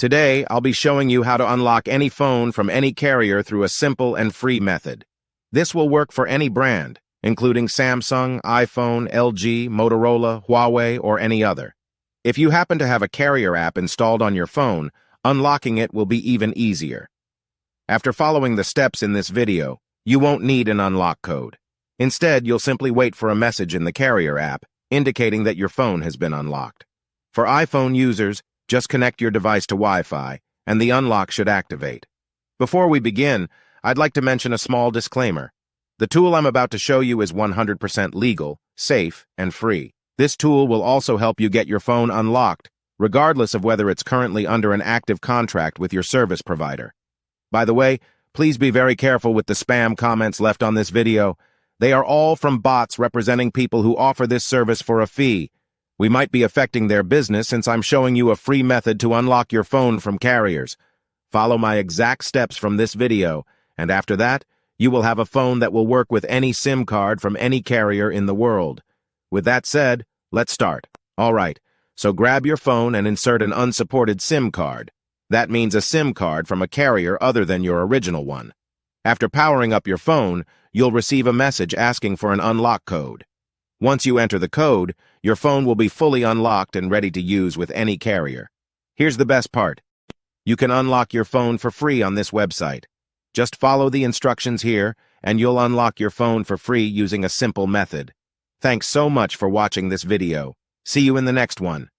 Today, I'll be showing you how to unlock any phone from any carrier through a simple and free method. This will work for any brand, including Samsung, iPhone, LG, Motorola, Huawei, or any other. If you happen to have a carrier app installed on your phone, unlocking it will be even easier. After following the steps in this video, you won't need an unlock code. Instead, you'll simply wait for a message in the carrier app indicating that your phone has been unlocked. For iPhone users, just connect your device to Wi-Fi, and the unlock should activate. Before we begin, I'd like to mention a small disclaimer. The tool I'm about to show you is 100% legal, safe, and free. This tool will also help you get your phone unlocked, regardless of whether it's currently under an active contract with your service provider. By the way, please be very careful with the spam comments left on this video. They are all from bots representing people who offer this service for a fee. We might be affecting their business since I'm showing you a free method to unlock your phone from carriers. Follow my exact steps from this video, and after that, you will have a phone that will work with any SIM card from any carrier in the world. With that said, let's start. All right, so grab your phone and insert an unsupported SIM card. That means a SIM card from a carrier other than your original one. After powering up your phone, you'll receive a message asking for an unlock code. Once you enter the code, your phone will be fully unlocked and ready to use with any carrier. Here's the best part. You can unlock your phone for free on this website. Just follow the instructions here, and you'll unlock your phone for free using a simple method. Thanks so much for watching this video. See you in the next one.